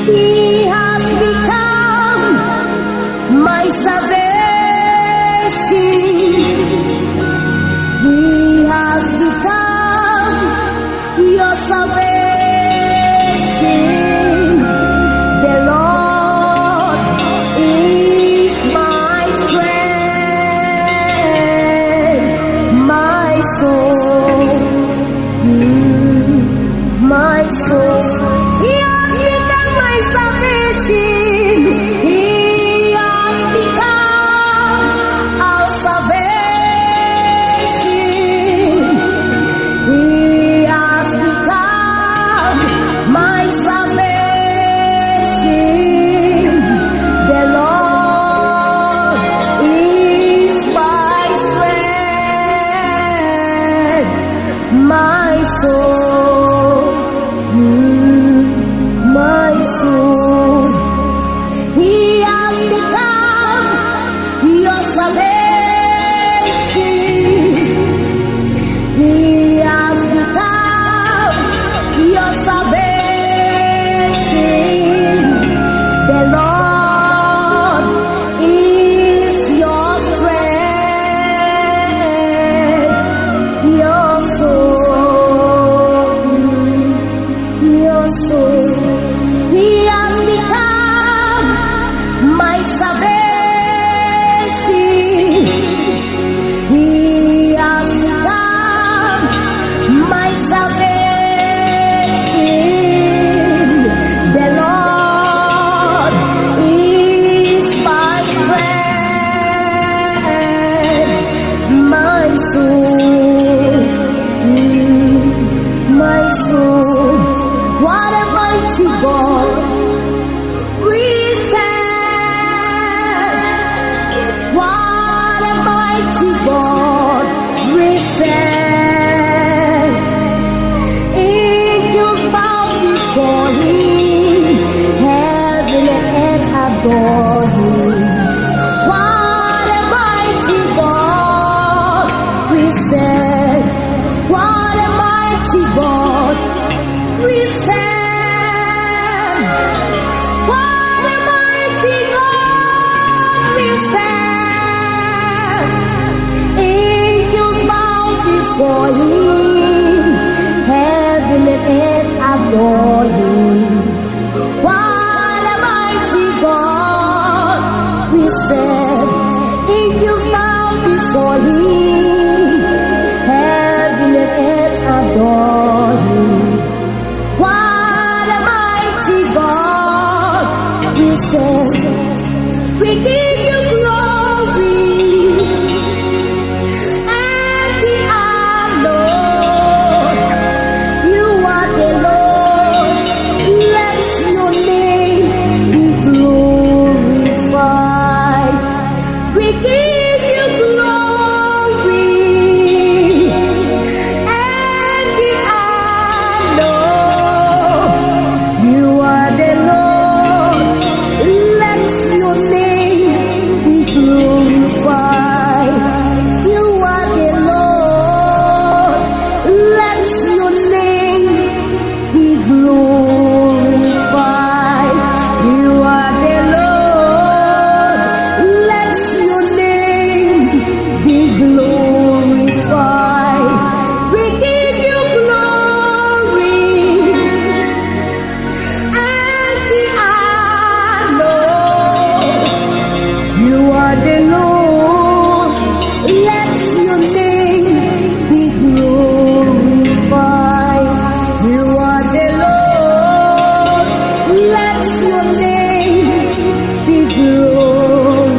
He has become my salvation. He has become your salvation. The Lord is my strength, my soul, my soul. He has become my salvation. He has become our salvation. He has become my salvation. The Lord is my strength, my soul, my soul. He has become your salvation. He has become your salvation. The Lord is your strength, your soul, your soul. He has become my salvation. He has become my salvation. The Lord is my strength, my soul, my soul. What a mighty God we serve. What a mighty God we serve. Angels bow before Him, heaven and earth adore Him. What a mighty God we serve. What a mighty God we serve. What a mighty God we serve. Angels bow before Him, heaven and earth adore Him. What a mighty God we serve. Angels bow before Him, heaven and earth adore Him. What a mighty God we serve. We give you glory and the honor. You are the Lord. Let your name be glorified. We give you glory and the honor. You are the Lord. Let your name be glorified. You are the Lord. Let your name be glorified. You are the Lord. Let your name be glorified. We give you glory and the honor. You are the Lord. Let your name be glorified. You are the Lord. Let your name be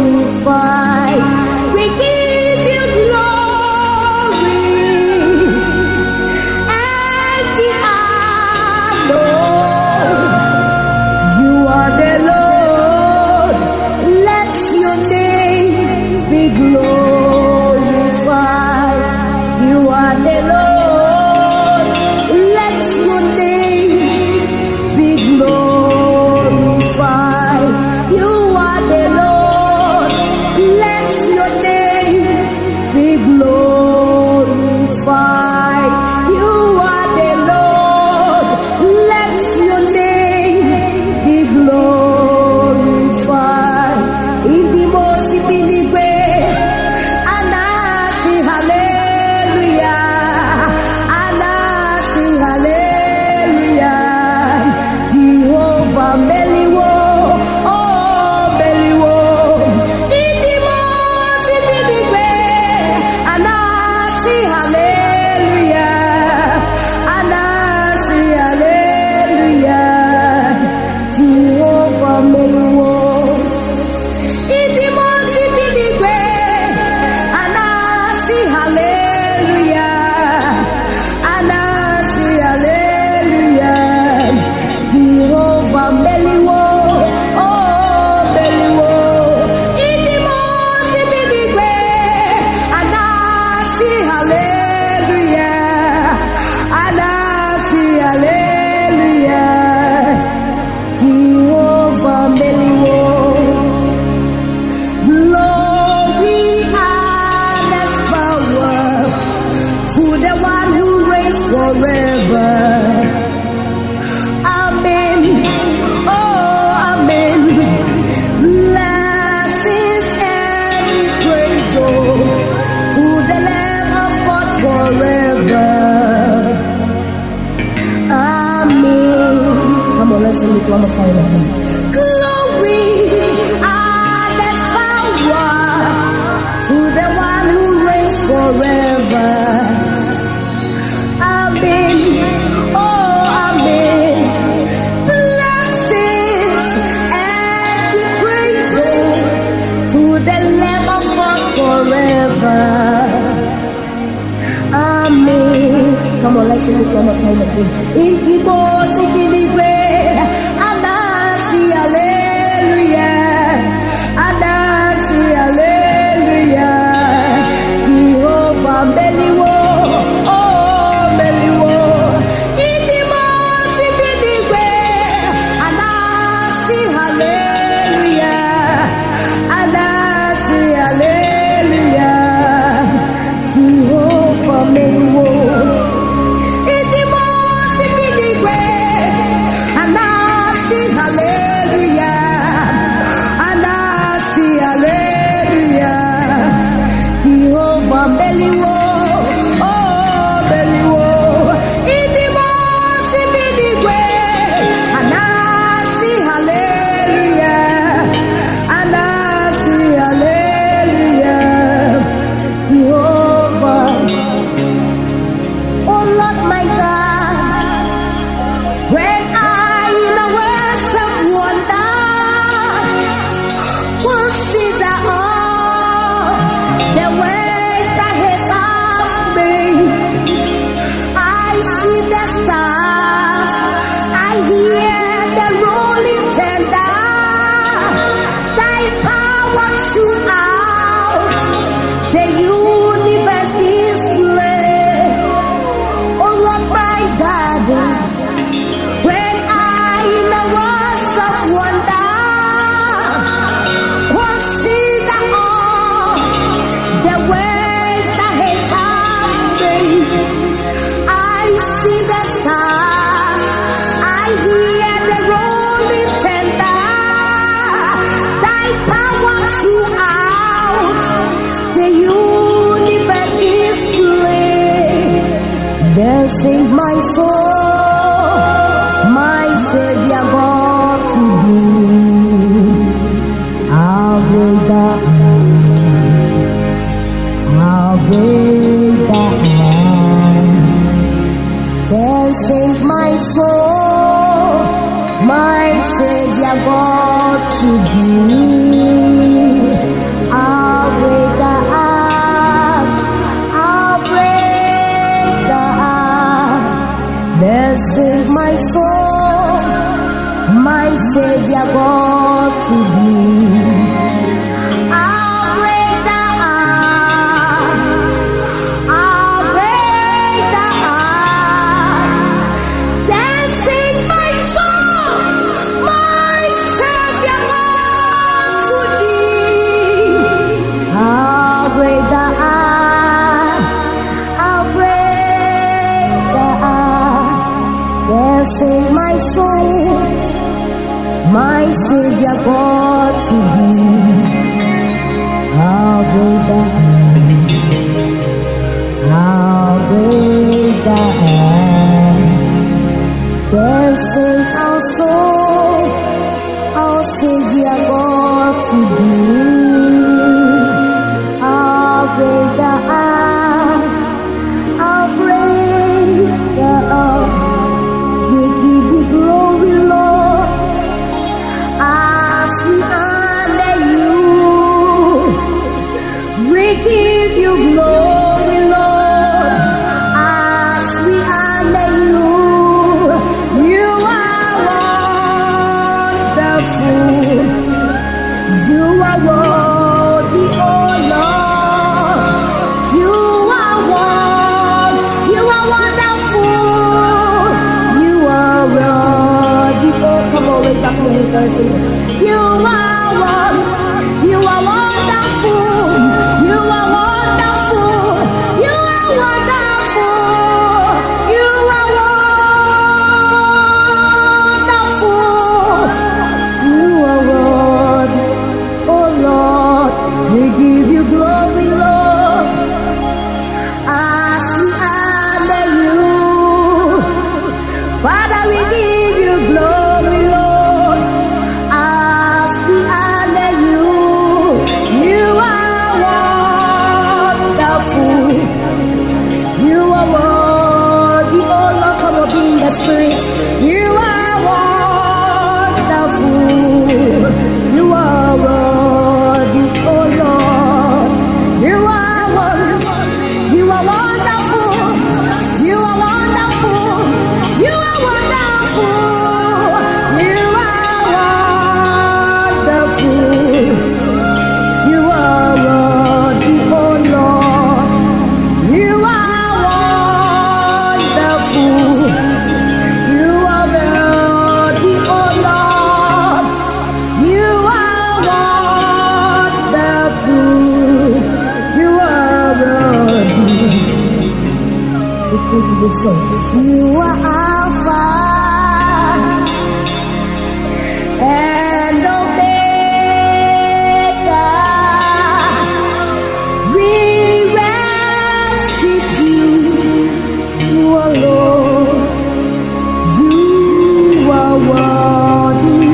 glorified. We give you glory and the honor. You are the Lord. Let your name be glorified. You are the Lord. Let your name be glorified. You are the Lord. Let your name be glorified. You are the Lord. Let your name be glorified. let's sing it one more time. Glory and the power to the one who reigns forever. Amen. Oh, amen. Blessings and praises to the Lamb of God forever. Amen. Come on, let's sing it one more time, please. In the most Adasi, hallelujah. Adasi, hallelujah. Jehovah, Beliwo, oh, Beliwo. In the most Adasi, hallelujah. Adasi, hallelujah. Jehovah, Beliwo. Sing my soul, my Savior God to thee. I'll bring that I'll bring that then sing my soul, my Savior God to thee. I'll bring that sing my soul, my Savior God to thee. I'll break the heart, I'll break the heart. Then sing my soul, my Savior God to thee. I'll break the heart, I'll break the heart. Sing my soul, my Savior God to thee. I'll break the I'll break the then sings our soul, our Savior God to thee. I'll break the I'll break the glory, Lord, as we honor you. We give you glory, Lord, as we honor you. You are wonderful. You are worthy, oh Lord. You are wonderful. You are worthy. Come on, raise up your hands. You are wonderful. You are wonderful. You are wonderful. You are wonderful. You are wonderful. You are worthy, oh Lord. We give you glory, Lord, as we honor you. Father, we give you glory. to be saved. You are Alpha and Omega. We worship you. You are Lord. You are worthy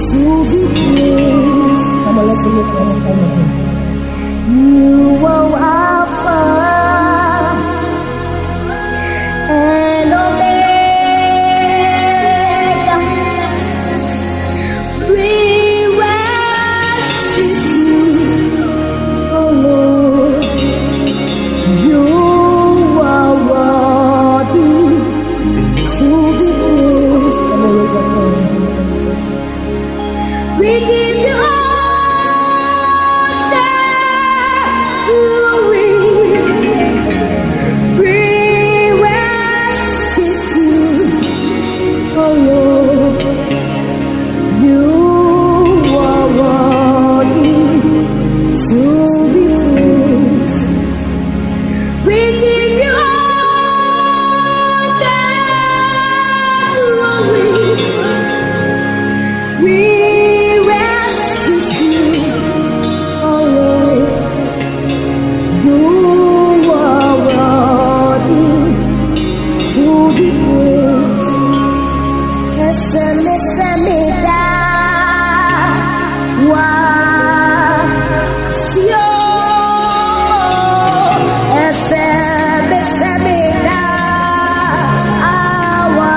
to be praised. Come on, let's sing it one more time again. You are Alpha and Omega. We worship you, oh Lord. You are worthy to be praised. Come on, raise up your hands. We give you all the glory. We worship you, oh Lord. You are worthy to be praised. We give you all the glory. We worship you, oh Lord. You are worthy to be praised. Esemeda wa sio. Esemeda awa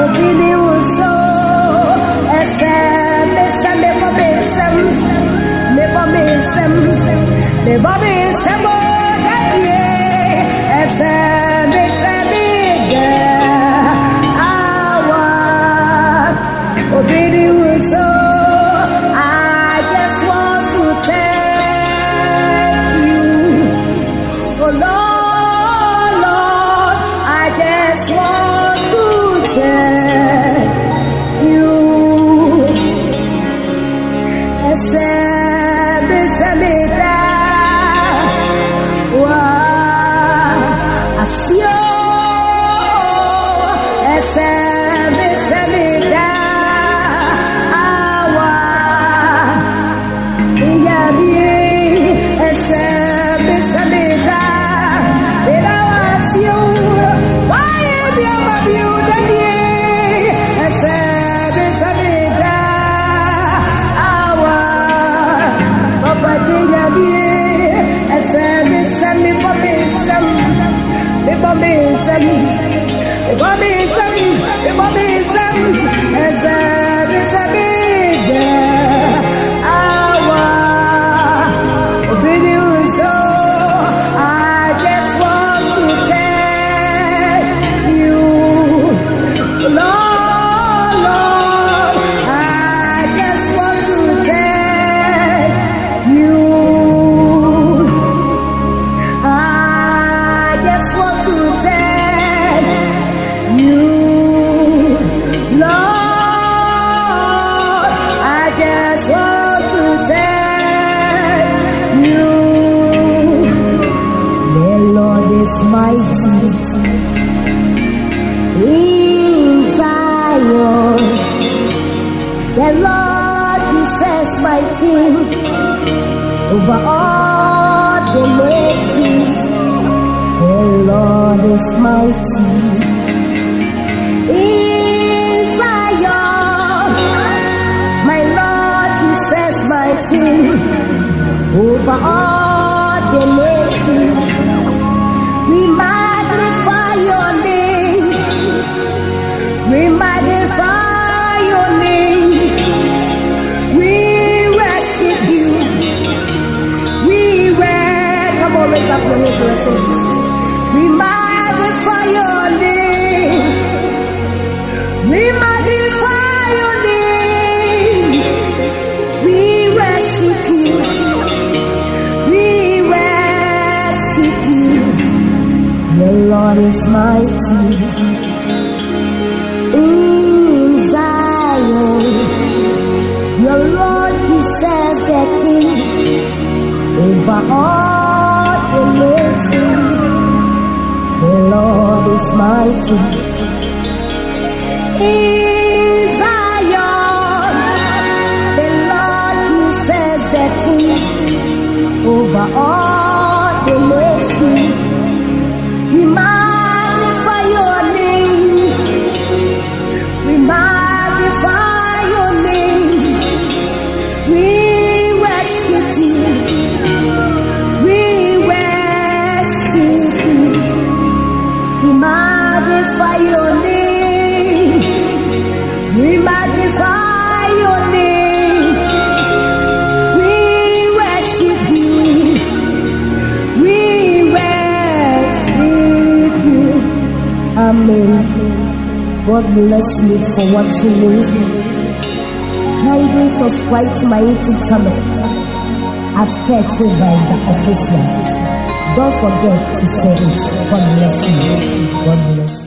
obini uso. Esemeda me babesem me babesem oye. Esemeda awa obini uso. I just want to thank you, oh Lord, Lord. I just want to thank you. Esemeda wa asio. Esemeda awa iyabi. Esemeda ira wasio. Why be above you daddy? Esemeda awa papa iyabi. Esemeda me babesem. Me babesem. I just want to thank you, Lord, Lord. I just want to thank you. I just want to thank you, Lord. I just want to thank you. The Lord is mighty in Zion. The Lord Jesus my King over all the nations. The Lord is mighty in Zion. My Lord Jesus my King over all the nations. We magnify your name. We magnify your name. We worship you. Come on, raise up your hands for a second. We magnify your name. We magnify your name. We worship you. We worship you. The Lord is mighty in Zion. Your Lord Jesus the King over all the nations. Lord is mighty. In Zion, the Lord is the King over all the nations. We magnify your name. We magnify your name. We worship you. We worship you. We magnify your name. We magnify your name. We worship you. We worship you. Amen. God bless you for watching me. Kindly subscribe to my YouTube channel at Kaakyire Vida Official. Don't forget to share it. God bless you. God bless you.